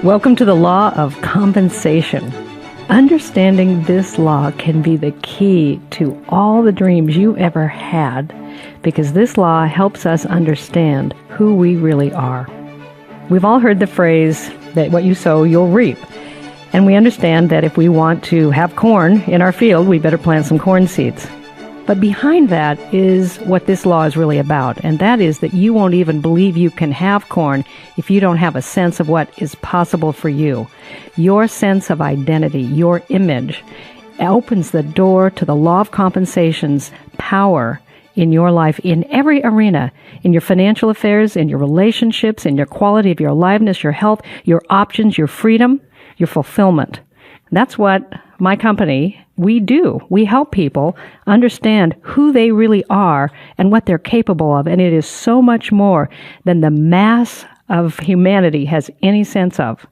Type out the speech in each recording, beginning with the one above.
Welcome to the law of compensation. Understanding this law can be the key to all the dreams you ever had, because this law helps us understand who we really are. We've all heard the phrase that what you sow, you'll reap. And we understand that if we want to have corn in our field, we better plant some corn seeds. But behind that is what this law is really about, and that is that you won't even believe you can have corn if you don't have a sense of what is possible for you. Your sense of identity, your image, opens the door to the law of compensation's power in your life, in every arena, in your financial affairs, in your relationships, in your quality of your aliveness, your health, your options, your freedom, your fulfillment. That's what my company, we do. We help people understand who they really are and what they're capable of. And it is so much more than the mass of humanity has any sense of.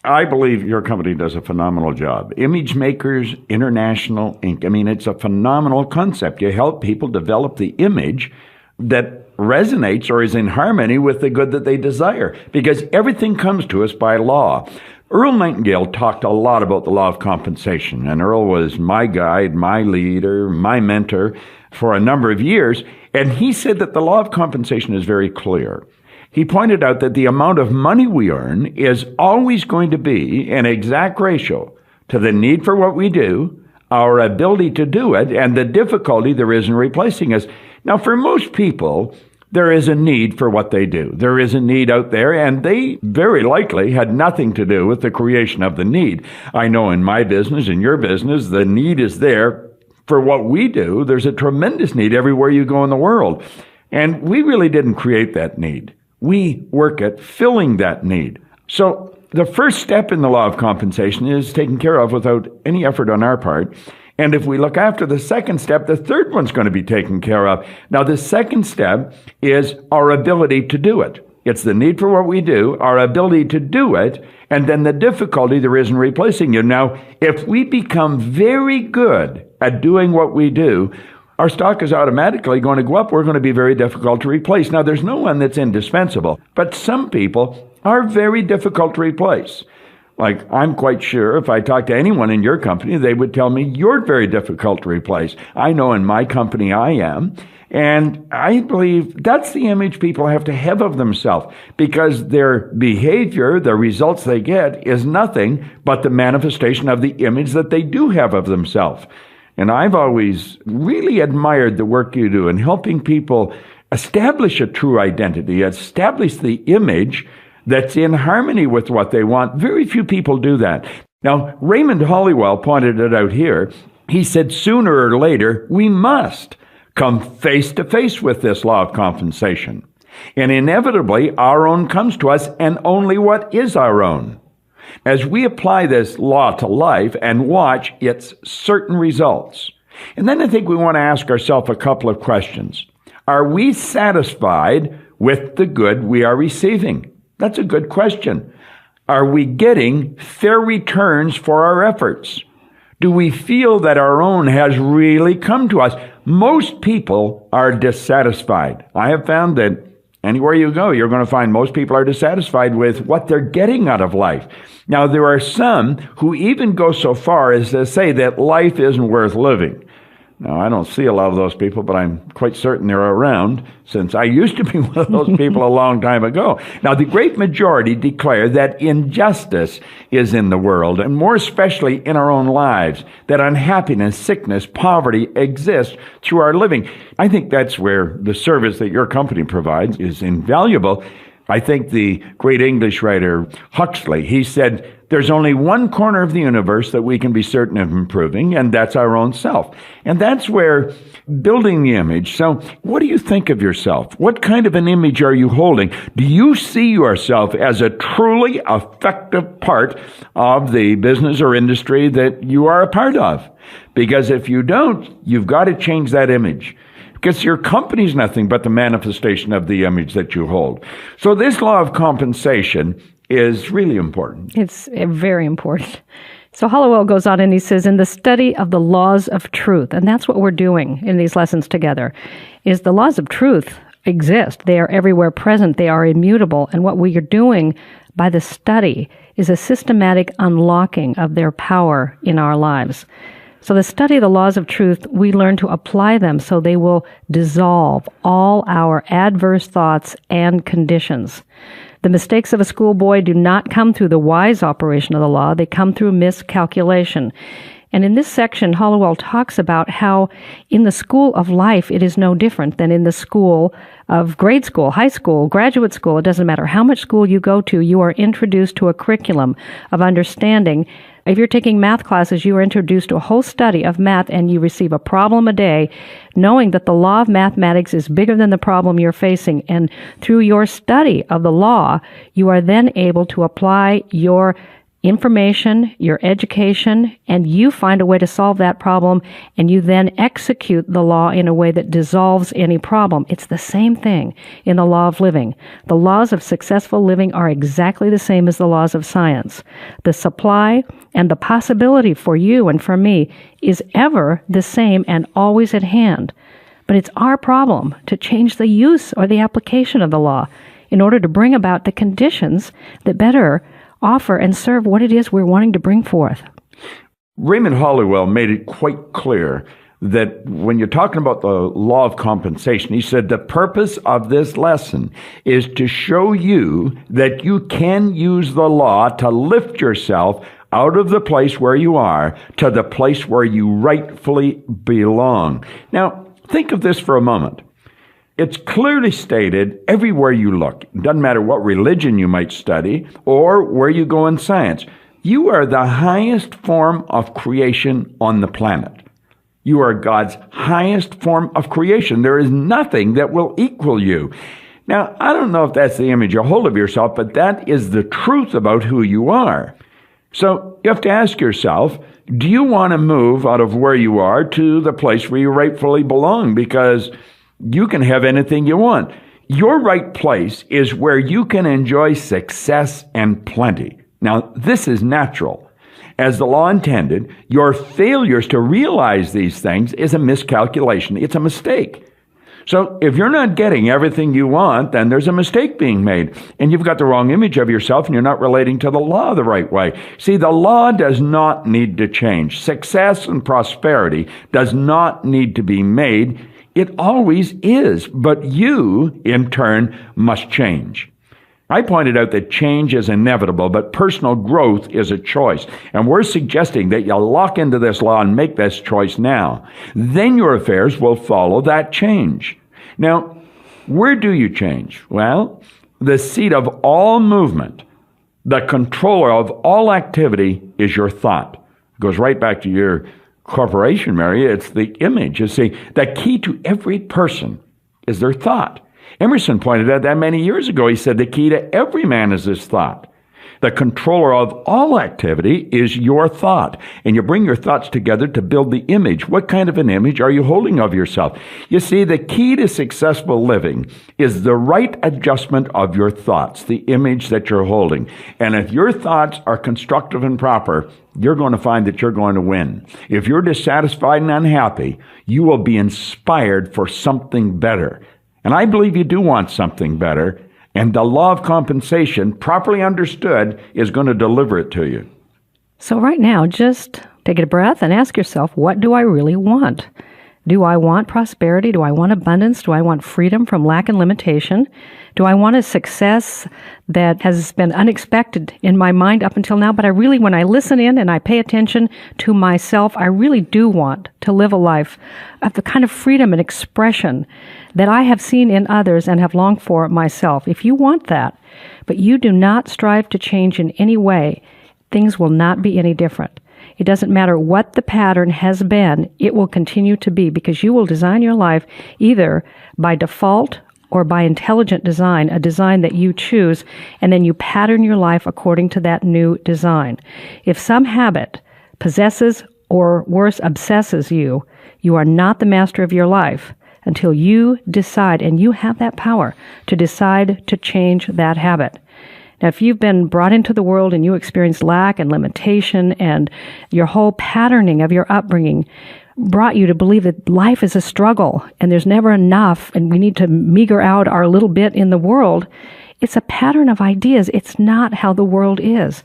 I believe your company does a phenomenal job. Image Makers International, Inc. I mean, it's a phenomenal concept. You help people develop the image that resonates or is in harmony with the good that they desire, because everything comes to us by law. Earl Nightingale talked a lot about the law of compensation, and Earl was my guide, my leader, my mentor for a number of years, and he said that the law of compensation is very clear. He pointed out that the amount of money we earn is always going to be an exact ratio to the need for what we do, our ability to do it, and the difficulty there is in replacing us. Now, for most people, there is a need for what they do. There is a need out there, and they very likely had nothing to do with the creation of the need. I know in my business, in your business, the need is there for what we do. There's a tremendous need everywhere you go in the world. And we really didn't create that need. We work at filling that need. So the first step in the law of compensation is taken care of without any effort on our part. And if we look after the second step, the third one's going to be taken care of. Now, the second step is our ability to do it. It's the need for what we do, our ability to do it, and then the difficulty there is in replacing you. Now, if we become very good at doing what we do, our stock is automatically going to go up. We're going to be very difficult to replace. Now, there's no one that's indispensable, but some people are very difficult to replace. Like, I'm quite sure if I talk to anyone in your company, they would tell me, you're very difficult to replace. I know in my company I am. And I believe that's the image people have to have of themselves, because their behavior, the results they get, is nothing but the manifestation of the image that they do have of themselves. And I've always really admired the work you do in helping people establish a true identity, establish the image that's in harmony with what they want. Very few people do that. Now, Raymond Hollywell pointed it out here. He said, sooner or later, we must come face to face with this law of compensation. And inevitably, our own comes to us, and only what is our own. As we apply this law to life and watch its certain results. And then I think we want to ask ourselves a couple of questions. Are we satisfied with the good we are receiving? That's a good question. Are we getting fair returns for our efforts? Do we feel that our own has really come to us? Most people are dissatisfied. I have found that anywhere you go, you're going to find most people are dissatisfied with what they're getting out of life. Now, there are some who even go so far as to say that life isn't worth living. Now, I don't see a lot of those people, but I'm quite certain they're around, since I used to be one of those people a long time ago. Now, the great majority declare that injustice is in the world, and more especially in our own lives, that unhappiness, sickness, poverty exist through our living. I think that's where the service that your company provides is invaluable. I think the great English writer Huxley, he said, there's only one corner of the universe that we can be certain of improving, and that's our own self. And that's where building the image. So what do you think of yourself? What kind of an image are you holding? Do you see yourself as a truly effective part of the business or industry that you are a part of? Because if you don't, you've got to change that image. Because your company's nothing but the manifestation of the image that you hold. So this law of compensation is really important. It's very important. So Hollowell goes on and he says, in the study of the laws of truth, and that's what we're doing in these lessons together, is the laws of truth exist. They are everywhere present. They are immutable. And what we are doing by the study is a systematic unlocking of their power in our lives. So the study of the laws of truth, we learn to apply them so they will dissolve all our adverse thoughts and conditions. The mistakes of a schoolboy do not come through the wise operation of the law. They come through miscalculation. And in this section, Hollowell talks about how in the school of life, it is no different than in the school of grade school, high school, graduate school. It doesn't matter how much school you go to, you are introduced to a curriculum of understanding. If you're taking math classes, you are introduced to a whole study of math, and you receive a problem a day, knowing that the law of mathematics is bigger than the problem you're facing. And through your study of the law, you are then able to apply your information, your education, and you find a way to solve that problem, and you then execute the law in a way that dissolves any problem. It's the same thing in the law of living. The laws of successful living are exactly the same as the laws of science. The supply and the possibility for you and for me is ever the same and always at hand. But it's our problem to change the use or the application of the law in order to bring about the conditions that better offer and serve what it is we're wanting to bring forth. Raymond Hollowell made it quite clear that when you're talking about the law of compensation, he said the purpose of this lesson is to show you that you can use the law to lift yourself out of the place where you are to the place where you rightfully belong. Now, think of this for a moment. It's clearly stated everywhere you look. It doesn't matter what religion you might study or where you go in science. You are the highest form of creation on the planet. You are God's highest form of creation. There is nothing that will equal you. Now, I don't know if that's the image you hold of yourself, but that is the truth about who you are. So you have to ask yourself, do you want to move out of where you are to the place where you rightfully belong? Because you can have anything you want. Your right place is where you can enjoy success and plenty. Now, this is natural. As the law intended, your failures to realize these things is a miscalculation. It's a mistake. So if you're not getting everything you want, then there's a mistake being made. And you've got the wrong image of yourself, and you're not relating to the law the right way. See, the law does not need to change. Success and prosperity does not need to be made. It always is, but you, in turn, must change. I pointed out that change is inevitable, but personal growth is a choice. And we're suggesting that you lock into this law and make this choice now. Then your affairs will follow that change. Now, where do you change? Well, the seat of all movement, the controller of all activity is your thought. It goes right back to your corporation, Mary. It's the image. You see, the key to every person is their thought. Emerson pointed out that many years ago. He said the key to every man is his thought. The controller of all activity is your thought. And you bring your thoughts together to build the image. What kind of an image are you holding of yourself? You see, the key to successful living is the right adjustment of your thoughts, the image that you're holding. And if your thoughts are constructive and proper, you're going to find that you're going to win. If you're dissatisfied and unhappy, you will be inspired for something better. And I believe you do want something better. And the law of compensation, properly understood, is going to deliver it to you. So right now, just take a breath and ask yourself, what do I really want? Do I want prosperity? Do I want abundance? Do I want freedom from lack and limitation? Do I want a success that has been unexpected in my mind up until now? But I really, when I listen in and I pay attention to myself, I really do want to live a life of the kind of freedom and expression that I have seen in others and have longed for myself. If you want that, but you do not strive to change in any way, things will not be any different. It doesn't matter what the pattern has been, it will continue to be, because you will design your life either by default or by intelligent design, a design that you choose, and then you pattern your life according to that new design. If some habit possesses or worse obsesses you, you are not the master of your life until you decide, and you have that power to decide to change that habit. Now, if you've been brought into the world and you experience lack and limitation, and your whole patterning of your upbringing brought you to believe that life is a struggle and there's never enough and we need to meager out our little bit in the world, It's a pattern of ideas. It's not how the world is.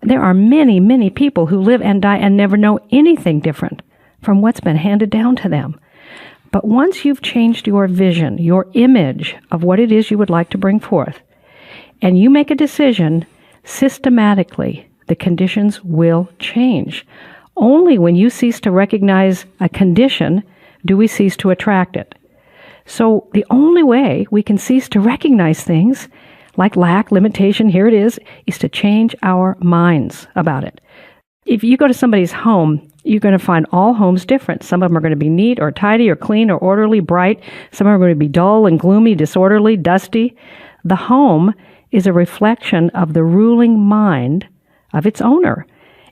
There are many, many people who live and die and never know anything different from what's been handed down to them. But once you've changed your vision, your image of what it is you would like to bring forth, and you make a decision systematically, the conditions will change. Only when you cease to recognize a condition do we cease to attract it. So the only way we can cease to recognize things like lack, limitation, here it is to change our minds about it. If you go to somebody's home, you're going to find all homes different. Some of them are going to be neat or tidy or clean or orderly, bright. Some are going to be dull and gloomy, disorderly, dusty. The home is a reflection of the ruling mind of its owner.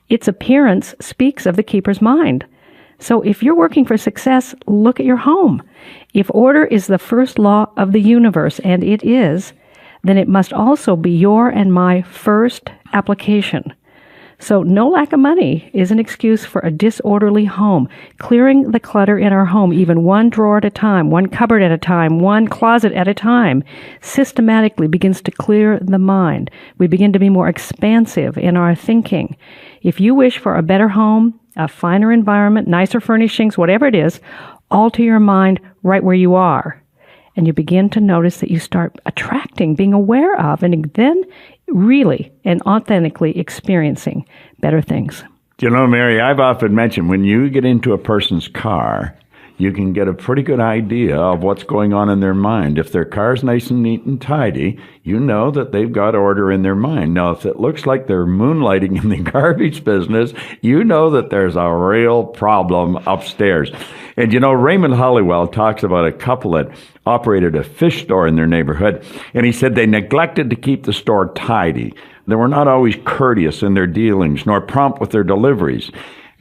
Its appearance speaks of the keeper's mind. So if you're working for success, look at your home. If order is the first law of the universe, and it is, then it must also be your and my first application. So no lack of money is an excuse for a disorderly home. Clearing the clutter in our home, even one drawer at a time, one cupboard at a time, one closet at a time, systematically begins to clear the mind. We begin to be more expansive in our thinking. If you wish for a better home, a finer environment, nicer furnishings, whatever it is, alter your mind right where you are. And you begin to notice that you start attracting, being aware of, and then really and authentically experiencing better things. You know, Mary, I've often mentioned when you get into a person's car, you can get a pretty good idea of what's going on in their mind. If their car's nice and neat and tidy, you know that they've got order in their mind. Now, if it looks like they're moonlighting in the garbage business, you know that there's a real problem upstairs. And you know, Raymond Hollywell talks about a couple that operated a fish store in their neighborhood, and he said they neglected to keep the store tidy. They were not always courteous in their dealings, nor prompt with their deliveries.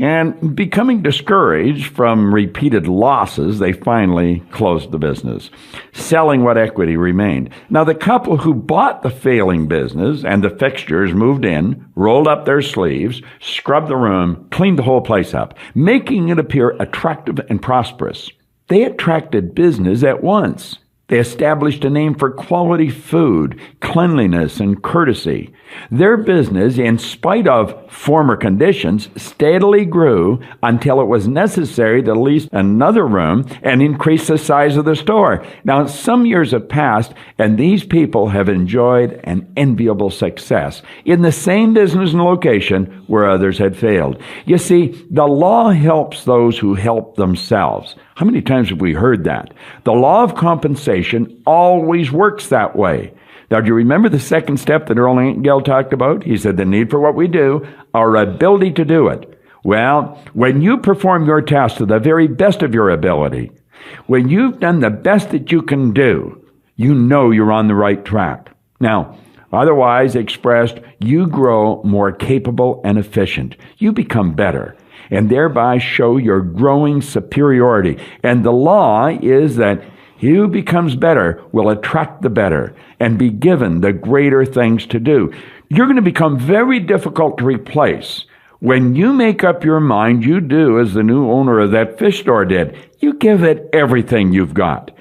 And becoming discouraged from repeated losses, they finally closed the business, selling what equity remained. Now, the couple who bought the failing business and the fixtures moved in, rolled up their sleeves, scrubbed the room, cleaned the whole place up, making it appear attractive and prosperous. They attracted business at once. They established a name for quality food, cleanliness, and courtesy. Their business, in spite of former conditions, steadily grew until it was necessary to lease another room and increase the size of the store. Now, some years have passed, and these people have enjoyed an enviable success in the same business and location where others had failed. You see, the law helps those who help themselves. How many times have we heard that? The law of compensation always works that way. Now, do you remember the second step that Earl Nightingale talked about? He said the need for what we do, our ability to do it. Well, when you perform your task to the very best of your ability, when you've done the best that you can do, you know you're on the right track. Now, otherwise expressed, you grow more capable and efficient. You become better, and thereby show your growing superiority. And the law is that he who becomes better will attract the better and be given the greater things to do. You're going to become very difficult to replace. When you make up your mind, you do as the new owner of that fish store did. You give it everything you've got.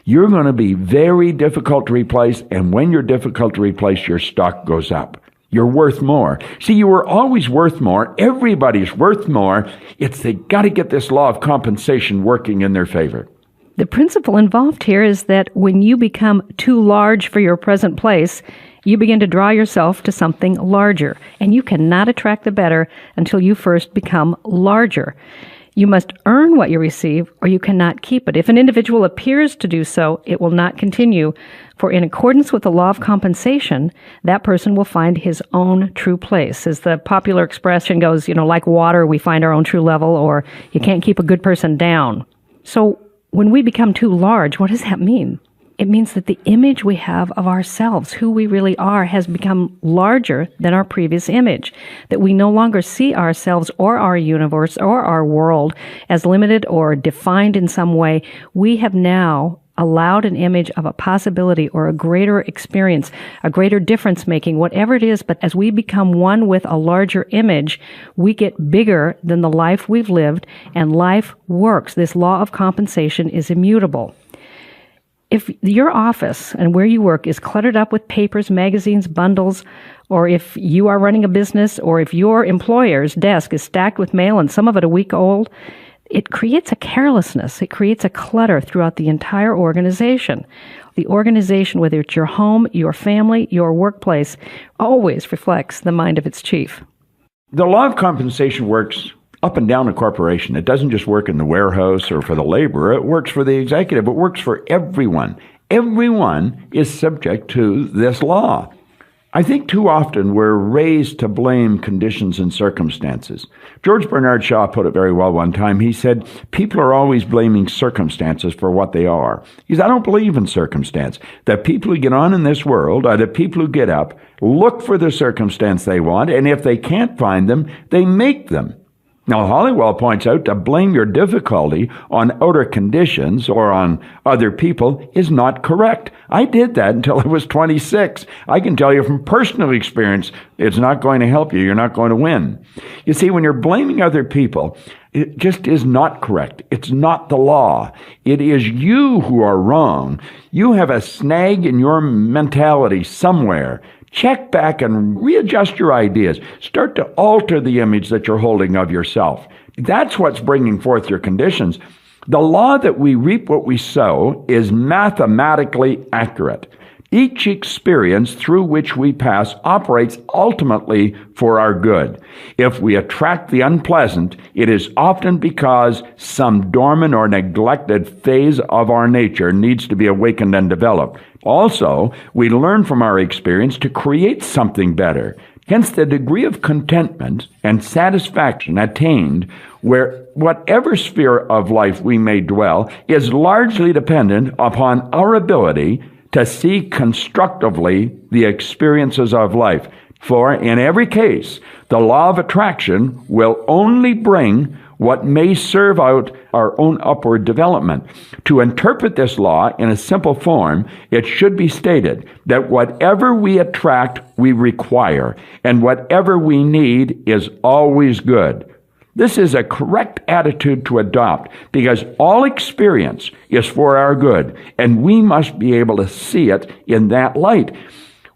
You're going to be very difficult to replace, and when you're difficult to replace, your stock goes up. You're worth more. See, you were always worth more. Everybody's worth more. It's they got to get this law of compensation working in their favor. The principle involved here is that when you become too large for your present place, you begin to draw yourself to something larger, and you cannot attract the better until you first become larger. You must earn what you receive, or you cannot keep it. If an individual appears to do so, it will not continue, for in accordance with the law of compensation, that person will find his own true place. As the popular expression goes, like water, we find our own true level, or you can't keep a good person down. So when we become too large, what does that mean? It means that the image we have of ourselves, who we really are, has become larger than our previous image, that we no longer see ourselves or our universe or our world as limited or defined in some way. We have now allowed an image of a possibility or a greater experience, a greater difference making, whatever it is. But as we become one with a larger image, we get bigger than the life we've lived, and life works. This law of compensation is immutable. If your office and where you work is cluttered up with papers, magazines, bundles, or if you are running a business, or if your employer's desk is stacked with mail and some of it a week old, it creates a carelessness. It creates a clutter throughout the entire organization. The organization, whether it's your home, your family, your workplace, always reflects the mind of its chief. The law of compensation works up and down a corporation. It doesn't just work in the warehouse or for the laborer. It works for the executive. It works for everyone. Everyone is subject to this law. I think too often we're raised to blame conditions and circumstances. George Bernard Shaw put it very well one time. He said, people are always blaming circumstances for what they are. He said, I don't believe in circumstance. The people who get on in this world are the people who get up, look for the circumstance they want, and if they can't find them, they make them. Now, Hollywell points out to blame your difficulty on outer conditions or on other people is not correct. I did that until I was 26. I can tell you from personal experience, it's not going to help you. You're not going to win. You see, when you're blaming other people, it just is not correct. It's not the law. It is you who are wrong. You have a snag in your mentality somewhere. Check back and readjust your ideas. Start to alter the image that you're holding of yourself. That's what's bringing forth your conditions. The law that we reap what we sow is mathematically accurate. Each experience through which we pass operates ultimately for our good. If we attract the unpleasant, it is often because some dormant or neglected phase of our nature needs to be awakened and developed. Also, we learn from our experience to create something better. Hence, the degree of contentment and satisfaction attained where whatever sphere of life we may dwell is largely dependent upon our ability to see constructively the experiences of life. For in every case, the law of attraction will only bring what may serve out our own upward development. To interpret this law in a simple form, it should be stated that whatever we attract, we require, and whatever we need is always good. This is a correct attitude to adopt because all experience is for our good, and we must be able to see it in that light.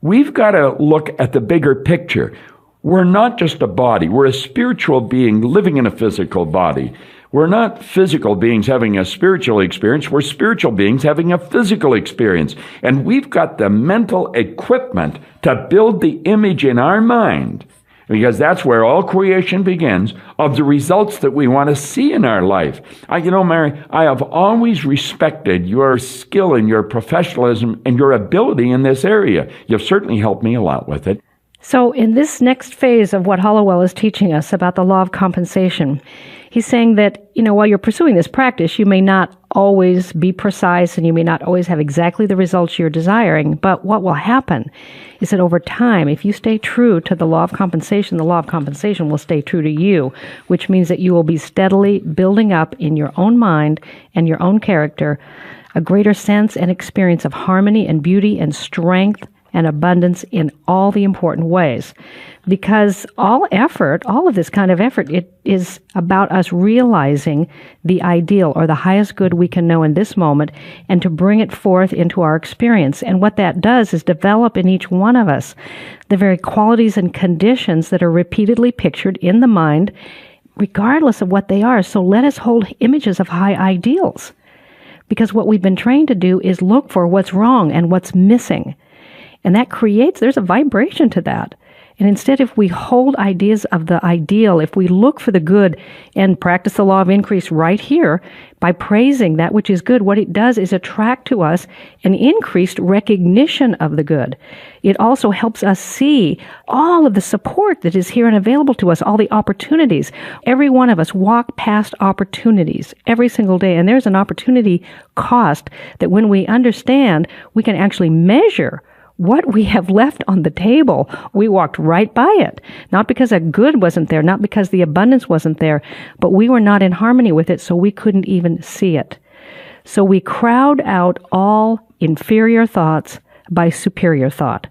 We've got to look at the bigger picture. We're not just a body. We're a spiritual being living in a physical body. We're not physical beings having a spiritual experience. We're spiritual beings having a physical experience. And we've got the mental equipment to build the image in our mind, because that's where all creation begins, of the results that we want to see in our life. Mary, I have always respected your skill and your professionalism and your ability in this area. You've certainly helped me a lot with it. So in this next phase of what Hollowell is teaching us about the law of compensation, he's saying that, while you're pursuing this practice, you may not always be precise and you may not always have exactly the results you're desiring, but what will happen is that over time, if you stay true to the law of compensation will stay true to you, which means that you will be steadily building up in your own mind and your own character a greater sense and experience of harmony and beauty and strength and abundance in all the important ways. Because all of this kind of effort, it is about us realizing the ideal or the highest good we can know in this moment and to bring it forth into our experience. And what that does is develop in each one of us the very qualities and conditions that are repeatedly pictured in the mind, regardless of what they are. So let us hold images of high ideals. Because what we've been trained to do is look for what's wrong and what's missing. And that there's a vibration to that. And instead, if we hold ideas of the ideal, if we look for the good and practice the law of increase right here by praising that which is good, what it does is attract to us an increased recognition of the good. It also helps us see all of the support that is here and available to us, all the opportunities. Every one of us walk past opportunities every single day, and there's an opportunity cost that when we understand, we can actually measure what we have left on the table. We walked right by it. Not because a good wasn't there, not because the abundance wasn't there, but we were not in harmony with it, so we couldn't even see it. So we crowd out all inferior thoughts by superior thought.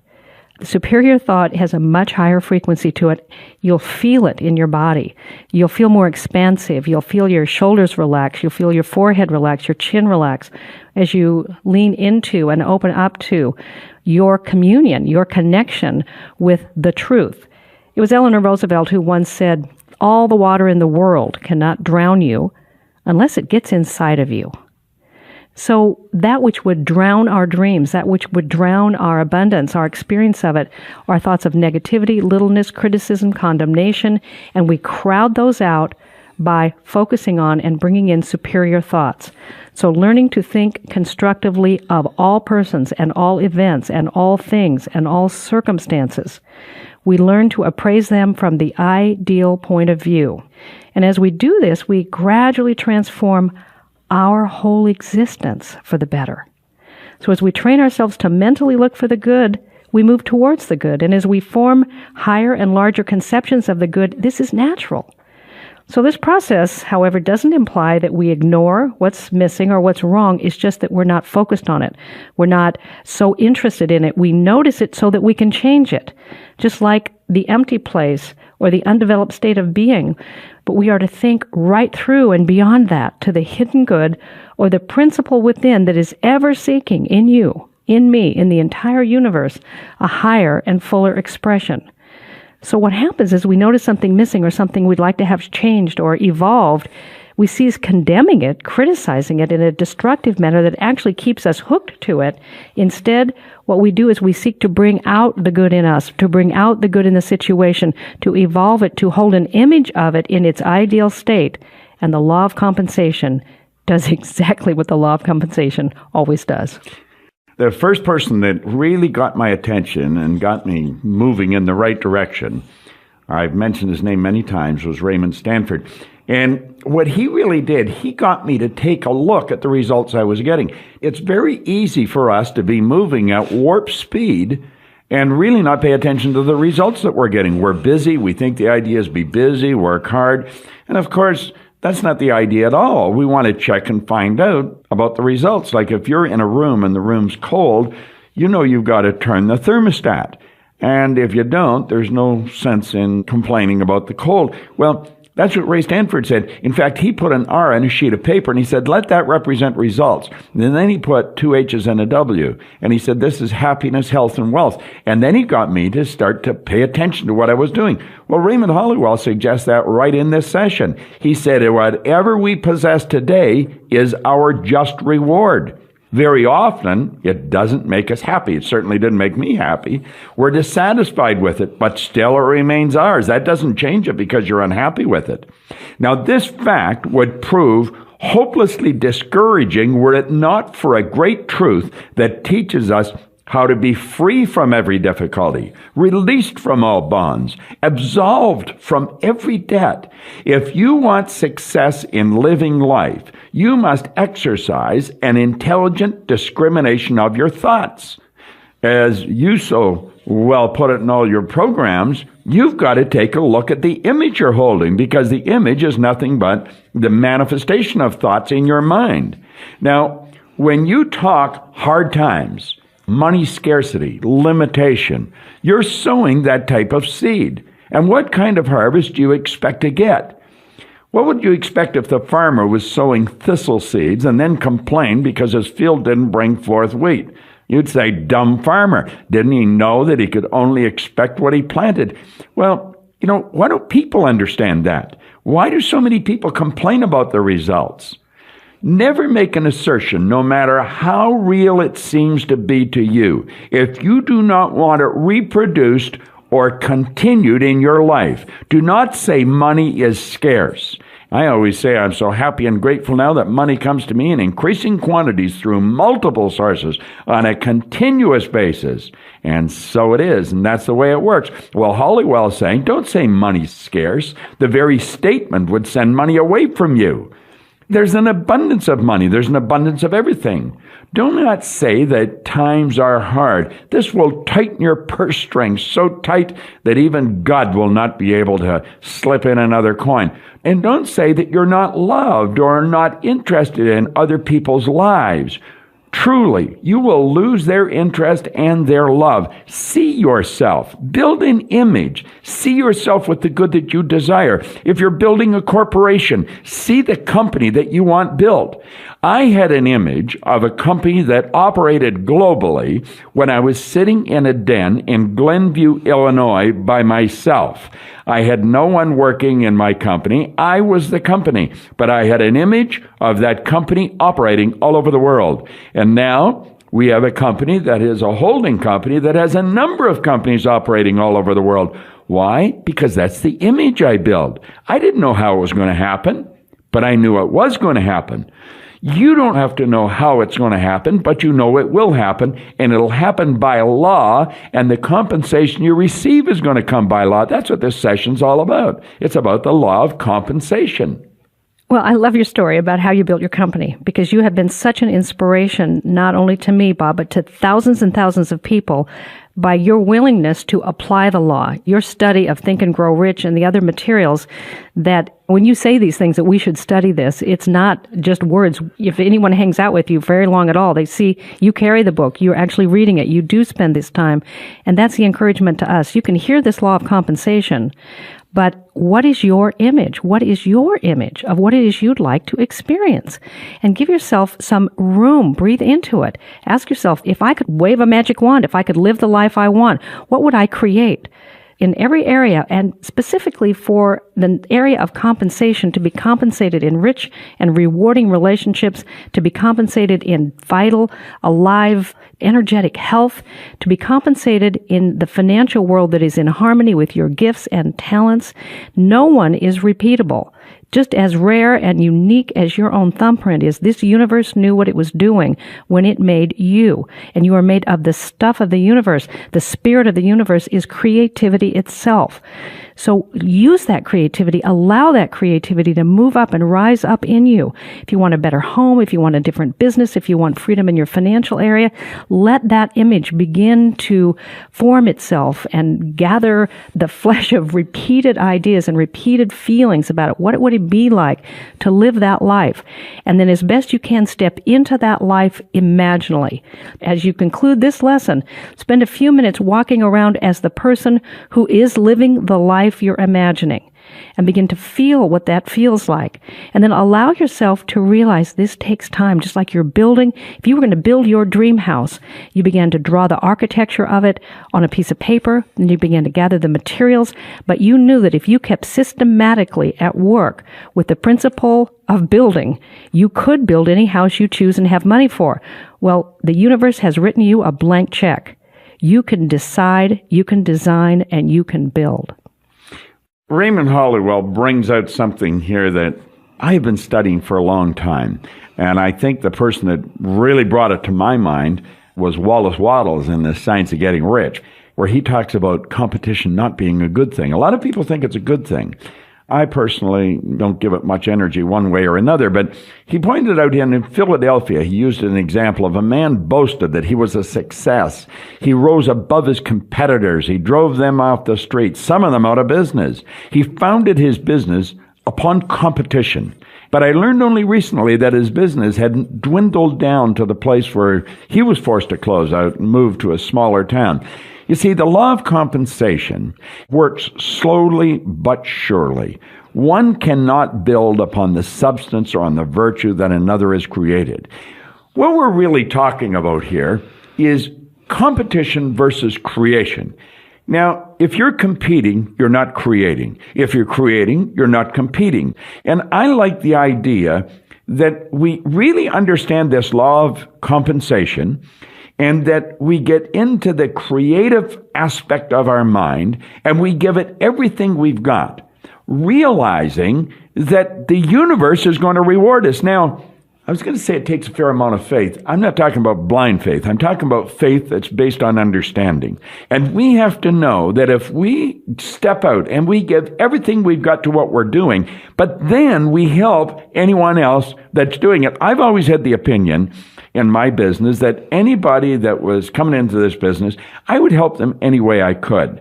Superior thought has a much higher frequency to it. You'll feel it in your body. You'll feel more expansive. You'll feel your shoulders relax. You'll feel your forehead relax, your chin relax as you lean into and open up to your communion, your connection with the truth. It was Eleanor Roosevelt who once said, "All the water in the world cannot drown you unless it gets inside of you." So that which would drown our dreams, that which would drown our abundance, our experience of it, are thoughts of negativity, littleness, criticism, condemnation, and we crowd those out by focusing on and bringing in superior thoughts. So learning to think constructively of all persons and all events and all things and all circumstances. We learn to appraise them from the ideal point of view. And as we do this, we gradually transform our whole existence for the better. So as we train ourselves to mentally look for the good, we move towards the good. And as we form higher and larger conceptions of the good, this is natural. So this process, however, doesn't imply that we ignore what's missing or what's wrong. It's just that we're not focused on it. We're not so interested in it. We notice it so that we can change it, just like the empty place or the undeveloped state of being. But we are to think right through and beyond that to the hidden good or the principle within that is ever seeking in you, in me, in the entire universe, a higher and fuller expression. So what happens is we notice something missing or something we'd like to have changed or evolved. We cease condemning it, criticizing it in a destructive manner that actually keeps us hooked to it. Instead, what we do is we seek to bring out the good in us, to bring out the good in the situation, to evolve it, to hold an image of it in its ideal state. And the law of compensation does exactly what the law of compensation always does. The first person that really got my attention and got me moving in the right direction, I've mentioned his name many times, was Raymond Stanford. And what he really did, he got me to take a look at the results I was getting. It's very easy for us to be moving at warp speed and really not pay attention to the results that we're getting. We're busy. We think the idea is be busy, work hard. And of course, that's not the idea at all. We want to check and find out about the results. Like if you're in a room and the room's cold, you know you've got to turn the thermostat. And if you don't, there's no sense in complaining about the cold. Well, that's what Ray Stanford said. In fact, he put an R on a sheet of paper and he said, let that represent results. And then he put 2 H's and a W. And he said, this is happiness, health, and wealth. And then he got me to start to pay attention to what I was doing. Well, Raymond Hollywell suggests that right in this session. He said, whatever we possess today is our just reward. Very often, it doesn't make us happy. It certainly didn't make me happy. We're dissatisfied with it, but still it remains ours. That doesn't change it because you're unhappy with it. Now, this fact would prove hopelessly discouraging were it not for a great truth that teaches us how to be free from every difficulty, released from all bonds, absolved from every debt. If you want success in living life, you must exercise an intelligent discrimination of your thoughts. As you so well put it in all your programs, you've got to take a look at the image you're holding, because the image is nothing but the manifestation of thoughts in your mind. Now, when you talk hard times, money scarcity, limitation, you're sowing that type of seed. And what kind of harvest do you expect to get? What would you expect if the farmer was sowing thistle seeds and then complained because his field didn't bring forth wheat? You'd say, dumb farmer. Didn't he know that he could only expect what he planted? Well, why don't people understand that? Why do so many people complain about the results? Never make an assertion, no matter how real it seems to be to you, if you do not want it reproduced or continued in your life. Do not say money is scarce. I always say I'm so happy and grateful now that money comes to me in increasing quantities through multiple sources on a continuous basis. And so it is, and that's the way it works. Well, Hollywell is saying, don't say money's scarce. The very statement would send money away from you. There's an abundance of money. There's an abundance of everything. Do not say that times are hard. This will tighten your purse strings so tight that even God will not be able to slip in another coin. And don't say that you're not loved or not interested in other people's lives. truly, you will lose their interest and their love. See yourself. Build an image. See yourself with the good that you desire. If you're building a corporation, see the company that you want built. I had an image of a company that operated globally when I was sitting in a den in Glenview, Illinois by myself. I had no one working in my company. I was the company, but I had an image of that company operating all over the world. And now we have a company that is a holding company that has a number of companies operating all over the world. Why? Because that's the image I built. I didn't know how it was going to happen, but I knew it was going to happen. You don't have to know how it's going to happen, but you know it will happen, and it'll happen by law, and the compensation you receive is going to come by law. That's what this session's all about. It's about the law of compensation. Well, I love your story about how you built your company, because you have been such an inspiration, not only to me, Bob, but to thousands and thousands of people by your willingness to apply the law, your study of Think and Grow Rich and the other materials that when you say these things that we should study this, it's not just words. If anyone hangs out with you very long at all, they see you carry the book, you're actually reading it, you do spend this time, and that's the encouragement to us. You can hear this law of compensation, but what is your image? What is your image of what it is you'd like to experience? And give yourself some room. Breathe into it. Ask yourself, if I could wave a magic wand, if I could live the life I want, what would I create? In every area, and specifically for the area of compensation, to be compensated in rich and rewarding relationships, to be compensated in vital, alive, energetic health, to be compensated in the financial world that is in harmony with your gifts and talents. No one is repeatable. Just as rare and unique as your own thumbprint is, this universe knew what it was doing when it made you. And you are made of the stuff of the universe. The spirit of the universe is creativity itself. So use that creativity, allow that creativity to move up and rise up in you. If you want a better home, if you want a different business, if you want freedom in your financial area, let that image begin to form itself and gather the flesh of repeated ideas and repeated feelings about it. What would it be like to live that life? And then as best you can, step into that life imaginally. As you conclude this lesson, spend a few minutes walking around as the person who is living the life you're imagining, and begin to feel what that feels like. And then allow yourself to realize this takes time, just like you're building. If you were going to build your dream house, you began to draw the architecture of it on a piece of paper, and you began to gather the materials, but you knew that if you kept systematically at work with the principle of building, you could build any house you choose and have money for. Well, the universe has written you a blank check. You can decide, you can design, and you can build. Raymond Hollowell brings out something here that I have been studying for a long time. And I think the person that really brought it to my mind was Wallace Wattles in The Science of Getting Rich, where he talks about competition not being a good thing. A lot of people think it's a good thing. I personally don't give it much energy one way or another, but he pointed out in Philadelphia, he used an example of a man boasted that he was a success. He rose above his competitors. He drove them off the street, some of them out of business. He founded his business upon competition. But I learned only recently that his business had dwindled down to the place where he was forced to close out and move to a smaller town. You see, the law of compensation works slowly but surely. One cannot build upon the substance or on the virtue that another has created. What we're really talking about here is competition versus creation. Now, if you're competing, you're not creating. If you're creating, you're not competing. And I like the idea that we really understand this law of compensation, and that we get into the creative aspect of our mind and we give it everything we've got, realizing that the universe is going to reward us. Now, I was going to say it takes a fair amount of faith. I'm not talking about blind faith. I'm talking about faith that's based on understanding. And we have to know that if we step out and we give everything we've got to what we're doing, but then we help anyone else that's doing it. I've always had the opinion in my business that anybody that was coming into this business, I would help them any way I could.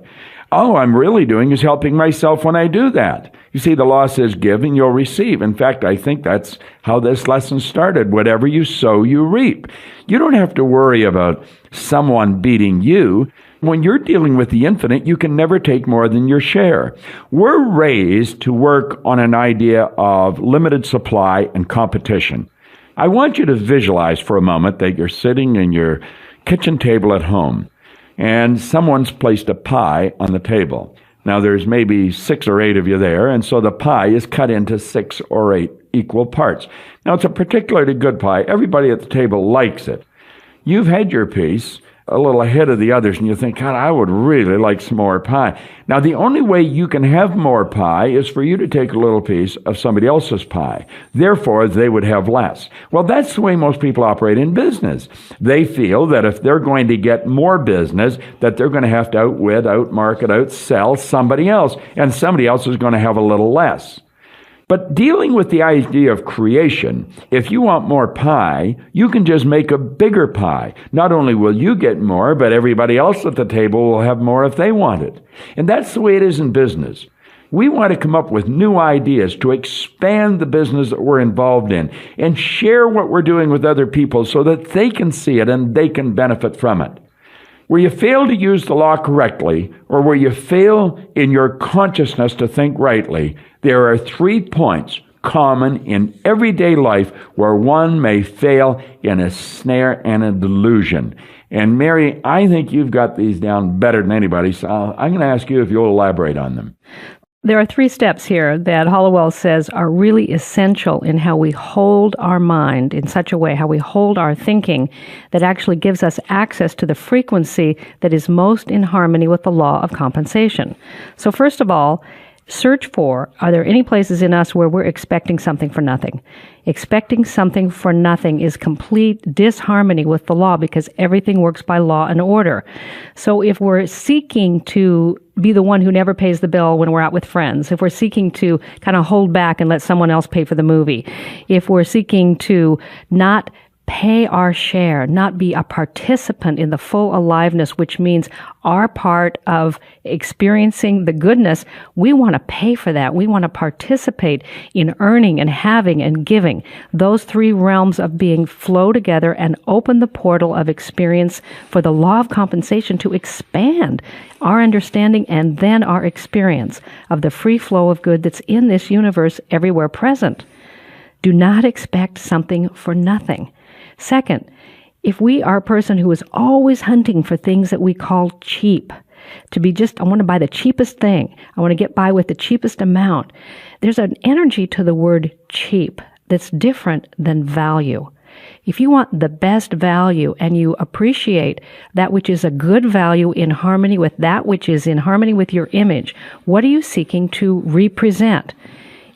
All I'm really doing is helping myself when I do that. You see, the law says give and you'll receive. In fact, I think that's how this lesson started. Whatever you sow, you reap. You don't have to worry about someone beating you. When you're dealing with the infinite, you can never take more than your share. We're raised to work on an idea of limited supply and competition. I want you to visualize for a moment that you're sitting in your kitchen table at home, and someone's placed a pie on the table. Now, there's maybe 6 or 8 of you there, and so the pie is cut into 6 or 8 equal parts. Now, it's a particularly good pie. Everybody at the table likes it. You've had your piece a little ahead of the others, and you think, God, I would really like some more pie. Now, the only way you can have more pie is for you to take a little piece of somebody else's pie. Therefore, they would have less. Well, that's the way most people operate in business. They feel that if they're going to get more business, that they're going to have to outwit, outmarket, outsell somebody else, and somebody else is going to have a little less. But dealing with the idea of creation, if you want more pie, you can just make a bigger pie. Not only will you get more, but everybody else at the table will have more if they want it. And that's the way it is in business. We want to come up with new ideas to expand the business that we're involved in and share what we're doing with other people so that they can see it and they can benefit from it. Where you fail to use the law correctly, or where you fail in your consciousness to think rightly, there are 3 points common in everyday life where one may fail in a snare and a delusion. And Mary, I think you've got these down better than anybody, so I'm going to ask you if you'll elaborate on them. There are 3 steps here that Hollowell says are really essential in how we hold our mind in such a way, how we hold our thinking, that actually gives us access to the frequency that is most in harmony with the law of compensation. So first of all, search for, are there any places in us where we're expecting something for nothing? Expecting something for nothing is complete disharmony with the law because everything works by law and order. So if we're seeking to be the one who never pays the bill when we're out with friends, if we're seeking to kind of hold back and let someone else pay for the movie, if we're seeking to not pay our share, not be a participant in the full aliveness, which means our part of experiencing the goodness, we want to pay for that. We want to participate in earning and having and giving. Those 3 realms of being flow together and open the portal of experience for the law of compensation to expand our understanding and then our experience of the free flow of good that's in this universe everywhere present. Do not expect something for nothing. Second, if we are a person who is always hunting for things that we call cheap, to be just, I want to buy the cheapest thing, I want to get by with the cheapest amount, there's an energy to the word cheap that's different than value. If you want the best value and you appreciate that which is a good value in harmony with that which is in harmony with your image, what are you seeking to represent?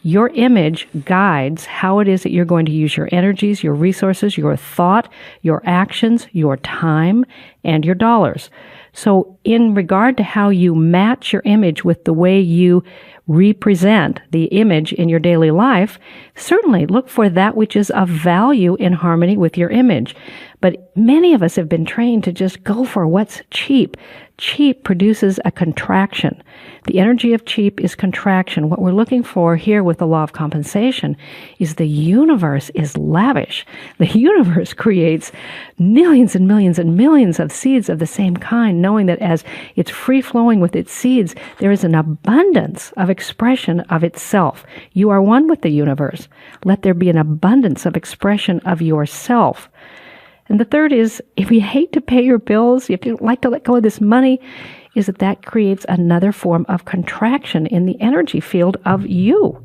Your image guides how it is that you're going to use your energies, your resources, your thought, your actions, your time, and your dollars. So in regard to how you match your image with the way you represent the image in your daily life, certainly look for that which is of value in harmony with your image. But many of us have been trained to just go for what's cheap. Cheap produces a contraction. The energy of cheap is contraction. What we're looking for here with the law of compensation is the universe is lavish. The universe creates millions and millions and millions of seeds of the same kind, knowing that as it's free-flowing with its seeds, there is an abundance of expression of itself. You are one with the universe. Let there be an abundance of expression of yourself. And the third is, if you hate to pay your bills, if you don't like to let go of this money, is that creates another form of contraction in the energy field of you.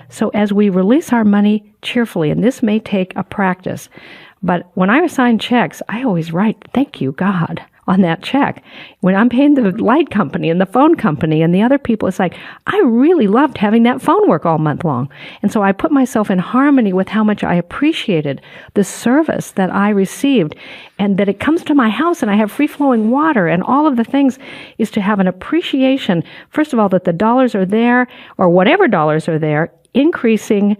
So as we release our money cheerfully, and this may take a practice, but when I assign checks, I always write, thank you, God, on that check. When I'm paying the light company and the phone company and the other people, it's like, I really loved having that phone work all month long. And so I put myself in harmony with how much I appreciated the service that I received, and that it comes to my house and I have free-flowing water and all of the things, is to have an appreciation, first of all, that the dollars are there, or whatever dollars are there, increasing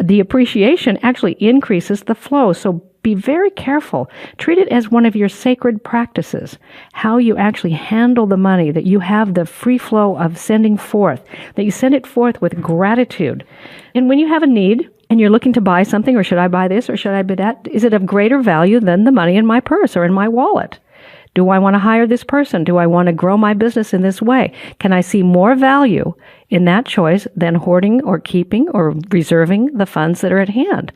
The appreciation actually increases the flow. So be very careful. Treat it as one of your sacred practices, how you actually handle the money, that you have the free flow of sending forth, that you send it forth with gratitude. And when you have a need and you're looking to buy something, or should I buy this or should I buy that, is it of greater value than the money in my purse or in my wallet? Do I want to hire this person? Do I want to grow my business in this way? Can I see more value in that choice than hoarding or keeping or reserving the funds that are at hand?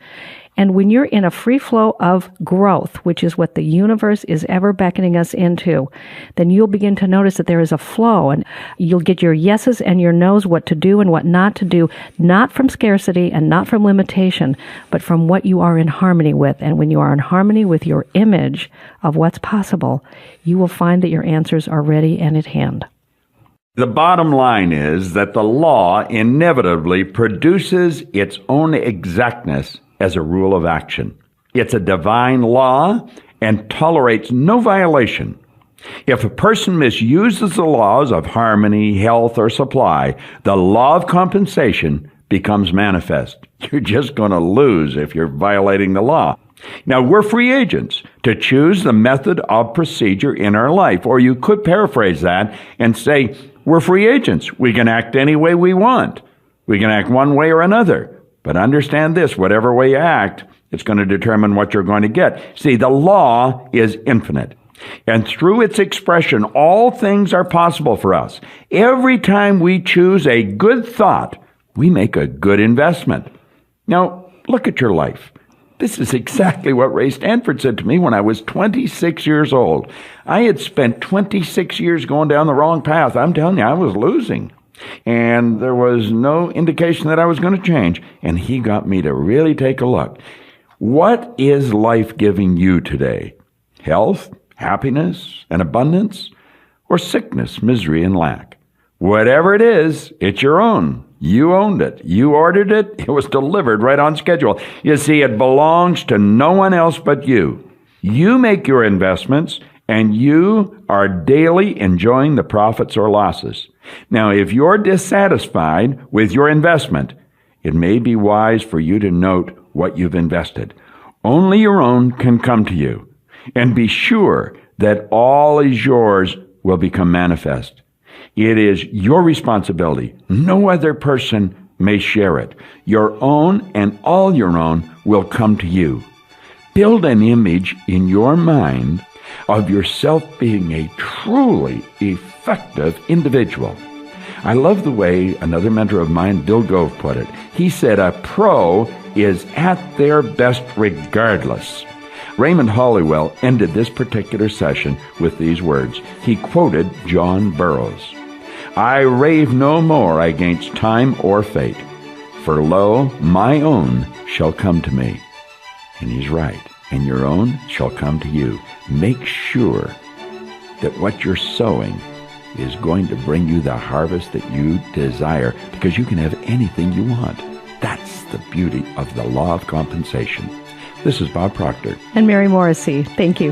And when you're in a free flow of growth, which is what the universe is ever beckoning us into, then you'll begin to notice that there is a flow, and you'll get your yeses and your nos, what to do and what not to do, not from scarcity and not from limitation, but from what you are in harmony with. And when you are in harmony with your image of what's possible, you will find that your answers are ready and at hand. The bottom line is that the law inevitably produces its own exactness as a rule of action. It's a divine law and tolerates no violation. If a person misuses the laws of harmony, health, or supply, the law of compensation becomes manifest. You're just going to lose if you're violating the law. Now, we're free agents to choose the method of procedure in our life, or you could paraphrase that and say, we're free agents. We can act any way we want. We can act one way or another. But understand this, whatever way you act, it's going to determine what you're going to get. See, the law is infinite. And through its expression, all things are possible for us. Every time we choose a good thought, we make a good investment. Now, look at your life. This is exactly what Ray Stanford said to me when I was 26 years old. I had spent 26 years going down the wrong path. I'm telling you, I was losing. And there was no indication that I was going to change. And he got me to really take a look. What is life giving you today? Health, happiness, and abundance? Or sickness, misery, and lack? Whatever it is, it's your own. You owned it. You ordered it. It was delivered right on schedule. You see, it belongs to no one else but you. You make your investments, and you are daily enjoying the profits or losses. Now, if you're dissatisfied with your investment, it may be wise for you to note what you've invested. Only your own can come to you. And be sure that all is yours will become manifest. It is your responsibility. No other person may share it. Your own and all your own will come to you. Build an image in your mind of yourself being a truly effective individual. I love the way another mentor of mine, Bill Gove, put it. He said, a pro is at their best regardless. Raymond Hollywell ended this particular session with these words. He quoted John Burroughs. I rave no more against time or fate, for lo, my own shall come to me. And he's right. And your own shall come to you. Make sure that what you're sowing is going to bring you the harvest that you desire, because you can have anything you want. That's the beauty of the law of compensation. This is Bob Proctor. And Mary Morici. Thank you.